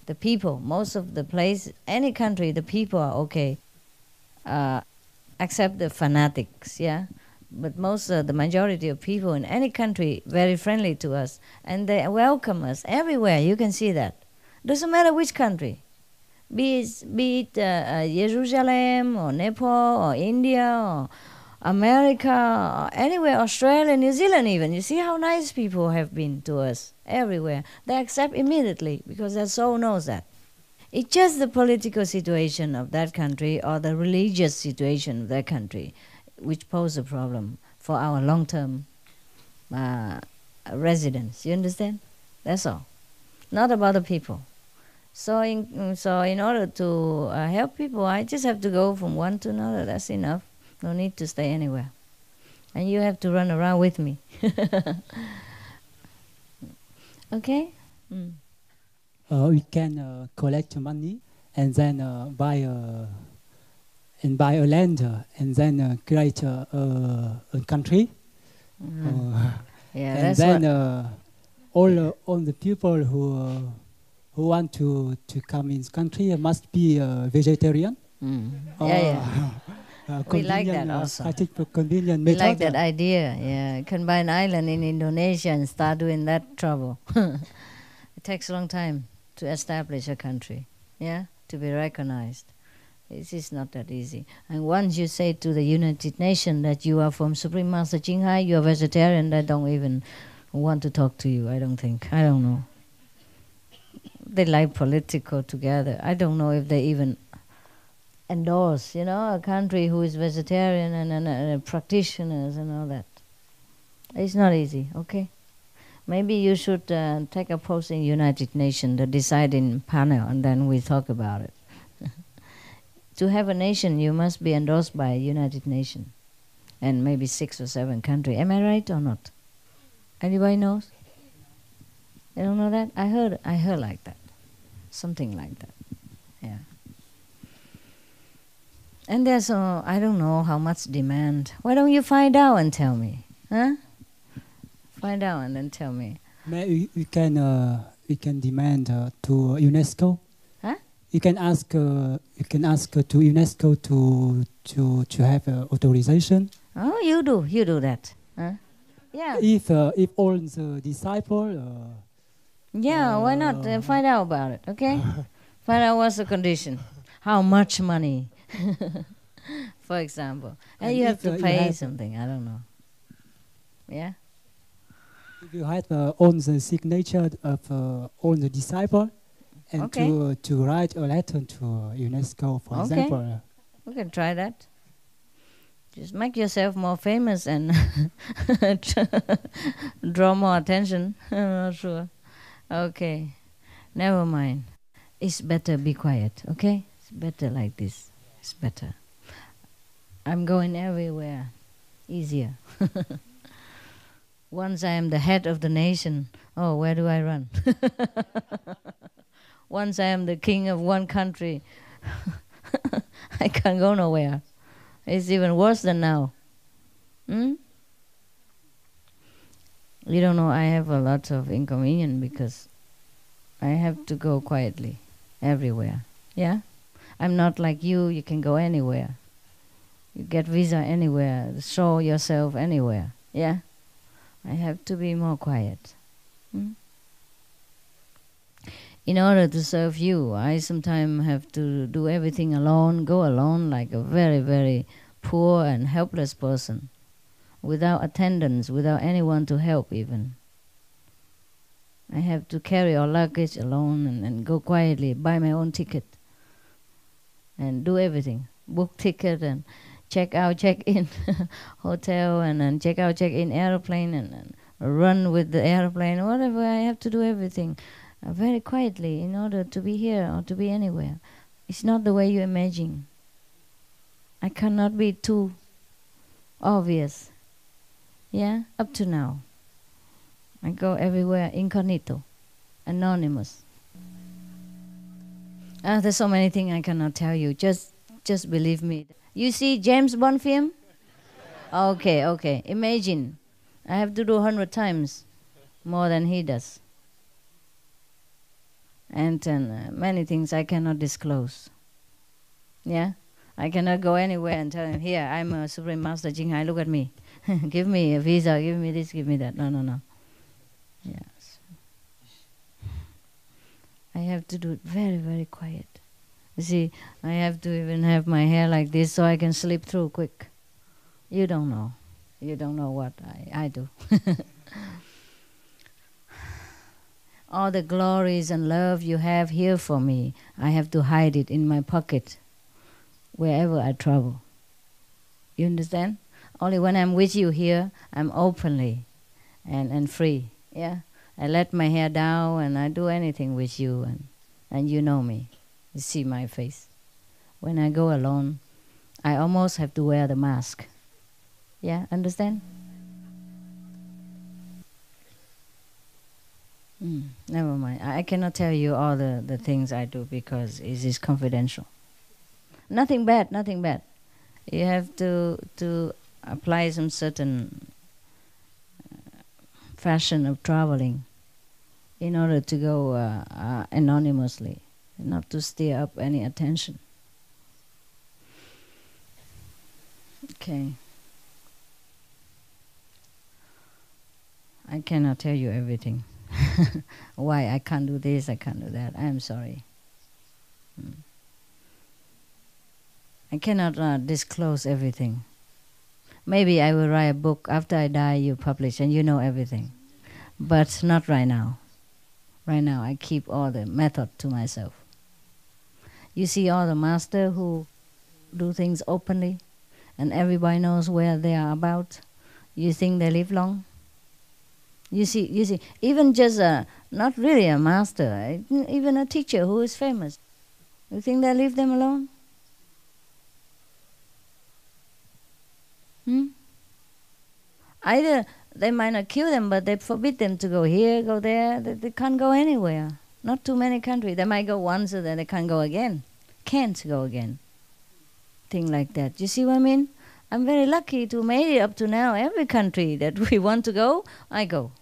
Speaker 1: The people, most of the place, any country, the people are okay. Except the fanatics, yeah? But the majority of people in any country very friendly to us, and they welcome us everywhere. You can see that. Doesn't matter which country, be it Jerusalem or Nepal or India or America or anywhere, Australia, New Zealand even. You see how nice people have been to us everywhere. They accept immediately because their soul knows that. It's just the political situation of that country or the religious situation of that country which pose a problem for our long-term residents. You understand? That's all. Not about the people. So in order to help people, I just have to go from one to another. That's enough. No need to stay anywhere. And you have to run around with me. Okay?
Speaker 8: We can collect money and then buy a land and then create a country.
Speaker 1: Yeah,
Speaker 8: and
Speaker 1: that's
Speaker 8: then all the people who want to come in this country must be vegetarian.
Speaker 1: We like that also.
Speaker 8: I think convenient
Speaker 1: we
Speaker 8: method.
Speaker 1: like that idea. Yeah, you can buy an island in Indonesia and start doing that trouble. It takes a long time to establish a country. Yeah, to be recognized. It is not that easy. And once you say to the United Nations that you are from Supreme Master Hai, you are vegetarian, they don't even want to talk to you, I don't think. I don't know. They like political together. I don't know if they even endorse, a country who is vegetarian and practitioners and all that. It's not easy, okay? Maybe you should take a post in United Nations, the deciding panel, and then we talk about it. To have a nation, you must be endorsed by United Nations. and maybe 6 or 7 countries. Am I right or not? Anybody knows? You don't know that? I heard like that. Something like that. Yeah. And there's I don't know how much demand. Why don't you find out and tell me? Huh? Find out and then tell me.
Speaker 8: We can demand to UNESCO.
Speaker 1: Huh?
Speaker 8: You can ask to UNESCO to have authorization.
Speaker 1: Oh, you do that. Huh? Yeah.
Speaker 8: If all the disciples.
Speaker 1: Yeah, why not find out about it? Okay. Find out what's the condition. How much money? For example. And you have to pay something. I don't know. Yeah?
Speaker 8: If you have all the signature of all the disciples, and to write a letter to UNESCO, for example.
Speaker 1: We can try that. Just make yourself more famous and draw more attention. I'm not sure. Okay. Never mind. It's better be quiet, okay? It's better like this. It's better. I'm going everywhere. Easier. Once I am the head of the nation, oh, where do I run? Once I am the king of one country, I can't go nowhere. It's even worse than now. You don't know, I have a lot of inconvenience because I have to go quietly everywhere. Yeah? I'm not like you can go anywhere. You get visa anywhere, show yourself anywhere. Yeah? I have to be more quiet. In order to serve you, I sometimes have to do everything alone, go alone like a very, very poor and helpless person, without attendance, without anyone to help even. I have to carry all luggage alone and go quietly, buy my own ticket, and do everything. Book ticket and check out, check in hotel, and then check out, check in airplane, and run with the airplane, whatever. I have to do everything very quietly in order to be here or to be anywhere. It's not the way you imagine. I cannot be too obvious. Yeah, up to now. I go everywhere incognito, anonymous. There's so many things I cannot tell you. Just believe me. You see James Bond film? Okay. Imagine. I have to do 100 times more than he does. And many things I cannot disclose. Yeah? I cannot go anywhere and tell him, here, I'm a Supreme Master Jinghai, look at me. Give me a visa, give me this, give me that. No. Yes. I have to do it very, very quiet. You see, I have to even have my hair like this so I can slip through quick. You don't know. You don't know what I do. All the glories and love you have here for me, I have to hide it in my pocket wherever I travel. You understand? Only when I'm with you here, I'm openly and free. Yeah, I let my hair down and I do anything with you, and you know me. You see my face. When I go alone, I almost have to wear the mask. Yeah, understand? Never mind. I cannot tell you all the things I do because it is confidential. Nothing bad. You have to apply some certain fashion of traveling in order to go anonymously, not to stir up any attention. Okay. I cannot tell you everything. Why I can't do this, I can't do that. I am sorry. I cannot disclose everything. Maybe I will write a book after I die, you publish, and you know everything. But not right now. Right now, I keep all the method to myself. You see all the masters who do things openly, and everybody knows where they are about. You think they live long? You see, even just not really a master, even a teacher who is famous. You think they leave them alone? Either they might not kill them, but they forbid them to go here, go there. They can't go anywhere. Not too many countries. They might go once and then they can't go again. Can't go again. Thing like that. You see what I mean? I'm very lucky to made it up to now. Every country that we want to go, I go.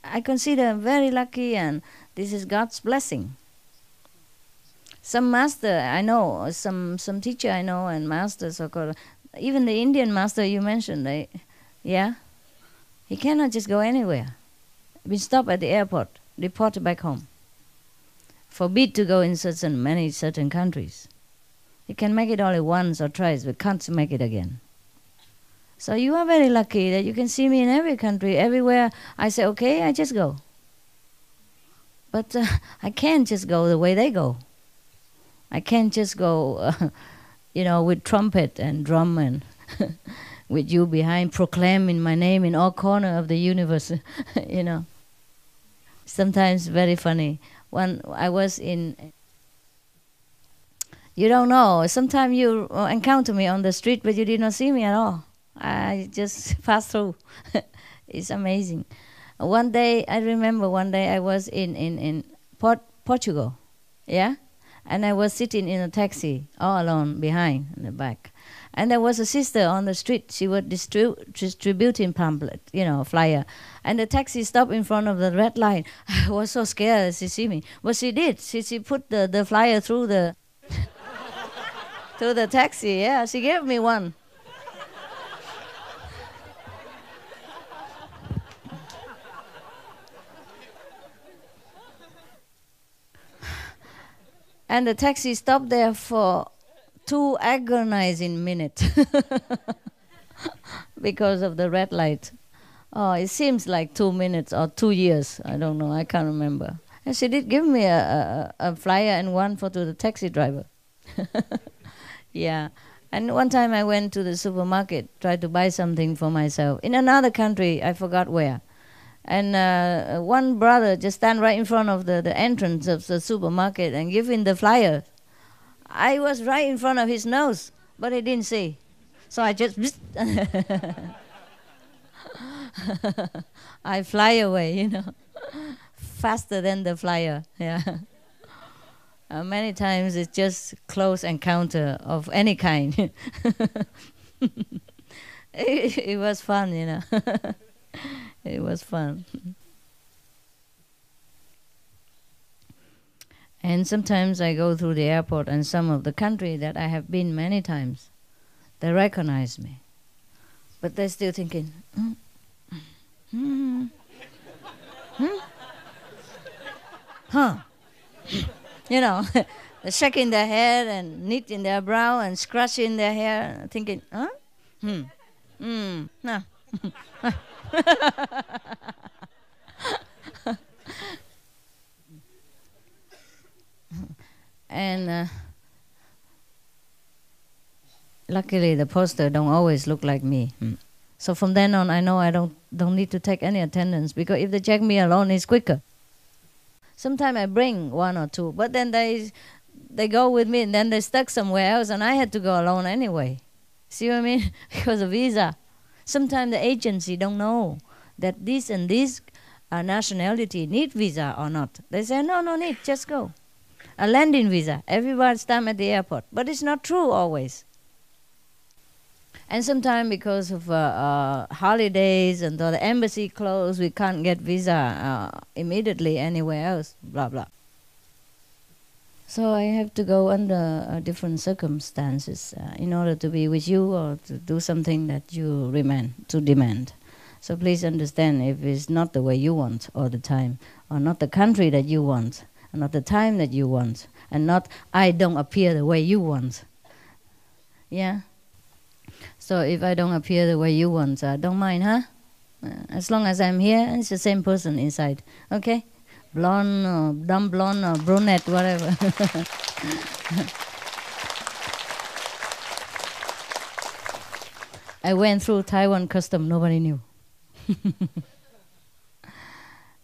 Speaker 1: I consider I'm very lucky, and this is God's blessing. Some master I know, some teacher I know, and masters, even the Indian master you mentioned, he cannot just go anywhere. Been stopped at the airport, deported back home. Forbid to go in many certain countries. He can make it only once or twice, but can't make it again. So you are very lucky that you can see me in every country, everywhere. I say, okay, I just go. But I can't just go the way they go. I can't just go, with trumpet and drum and with you behind, proclaiming my name in all corners of the universe, Sometimes very funny. When I was in... You don't know. Sometimes you encounter me on the street, but you did not see me at all. I just passed through. It's amazing. One day, I remember I was in Portugal, and I was sitting in a taxi all alone behind in the back. And there was a sister on the street. She was distributing pamphlet, flyer. And the taxi stopped in front of the red light. I was so scared she see me. But she did. She put the flyer through the through the taxi. Yeah, she gave me one. And the taxi stopped there for 2 agonizing minutes because of the red light. Oh, it seems like 2 minutes or 2 years. I don't know. I can't remember. And she did give me a flyer and one to the taxi driver. Yeah. And one time I went to the supermarket, tried to buy something for myself in another country. I forgot where. And one brother just stand right in front of the entrance of the supermarket and give him the flyer. I was right in front of his nose, but he didn't see. So I just... I fly away, faster than the flyer. Yeah. Many times it's just close encounter of any kind. It was fun, It was fun. And sometimes I go through the airport and some of the country that I have been many times, they recognize me. But they're still thinking, huh? They're shaking their head and knitting their brow and scratching their hair, thinking, huh? No. And luckily the poster don't always look like me. So from then on I know I don't need to take any attendance, because if they check me alone it's quicker. Sometimes I bring 1 or 2, but then they go with me and then they stuck somewhere else and I had to go alone anyway. See what I mean? Because of visa. Sometimes the agency don't know that this and this nationality need visa or not. They say, no need, just go. A landing visa, everybody stamp at the airport. But it's not true always. And sometimes because of holidays and the embassy closed, we can't get visa immediately anywhere else, blah, blah. So I have to go under different circumstances in order to be with you or to do something that you demand. So please understand, if it's not the way you want all the time, or not the country that you want, or not the time that you want, and not I don't appear the way you want. Yeah? So if I don't appear the way you want, don't mind, huh? As long as I'm here, it's the same person inside. Okay? Blonde or dumb blonde or brunette, whatever. I went through Taiwan custom, nobody knew.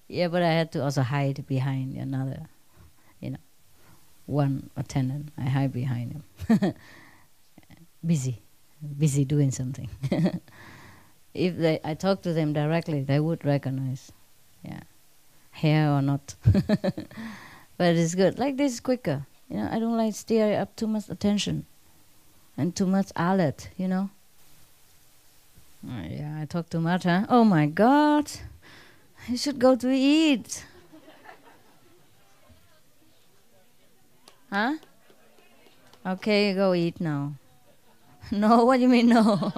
Speaker 1: Yeah, but I had to also hide behind another, one attendant. I hide behind him. Busy doing something. if I talk to them directly, they would recognize, yeah, hair or not. But it's good. Like this, quicker. I don't like steer up too much attention and too much alert. Yeah, I talk too much, huh? Oh my God, you should go to eat. Huh? Okay, go eat now. No, what do you mean no?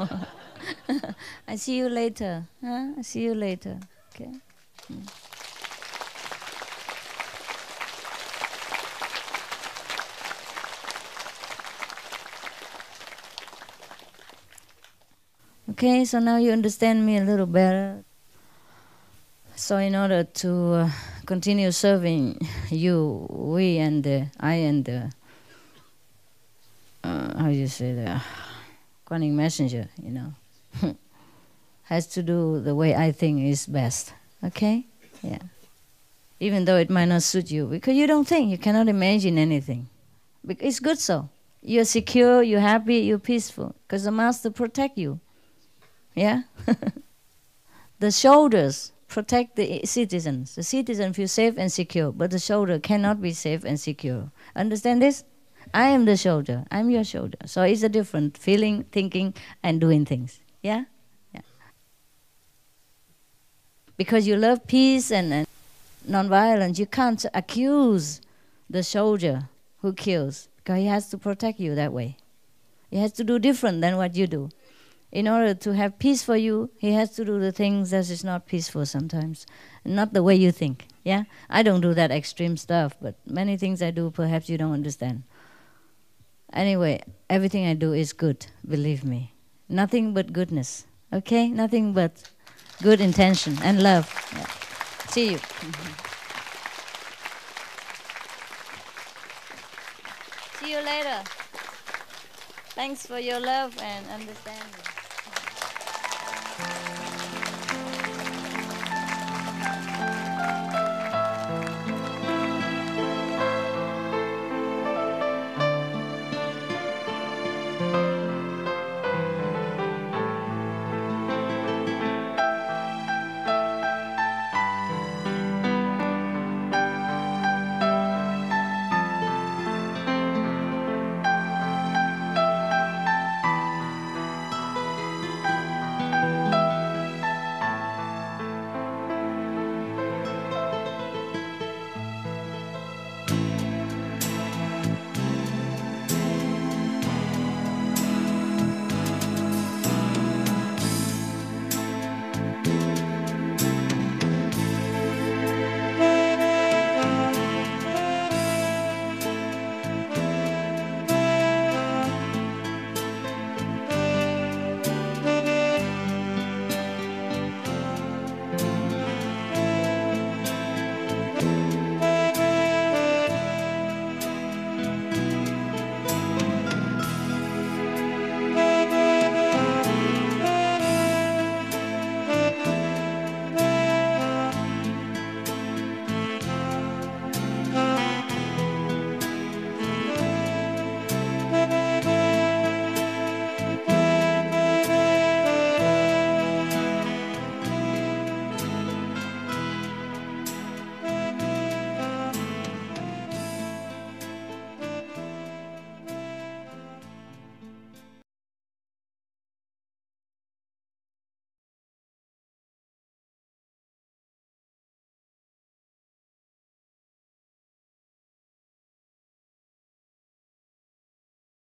Speaker 1: I see you later. Huh? I see you later. Okay. Okay, so now you understand me a little better. So in order to continue serving you, we and I and how do you say that? Guanyin messenger, has to do the way I think is best. Okay? Yeah. Even though it might not suit you, because you don't think, you cannot imagine anything. It's good so. You're secure, you're happy, you're peaceful, because the master protect you. Yeah? The shoulders protect the citizens. The citizen feels safe and secure, but the shoulder cannot be safe and secure. Understand this? I am the shoulder. I'm your shoulder. So it's a different feeling, thinking, and doing things. Yeah? Yeah. Because you love peace and non-violence, you can't accuse the soldier who kills, because he has to protect you that way. He has to do different than what you do. In order to have peace for you, he has to do the things that is not peaceful sometimes, not the way you think. Yeah, I don't do that extreme stuff, but many things I do, perhaps you don't understand. Anyway, everything I do is good, believe me. Nothing but goodness, okay? Nothing but good intention and love. Yeah. See you. See you later. Thanks for your love and understanding.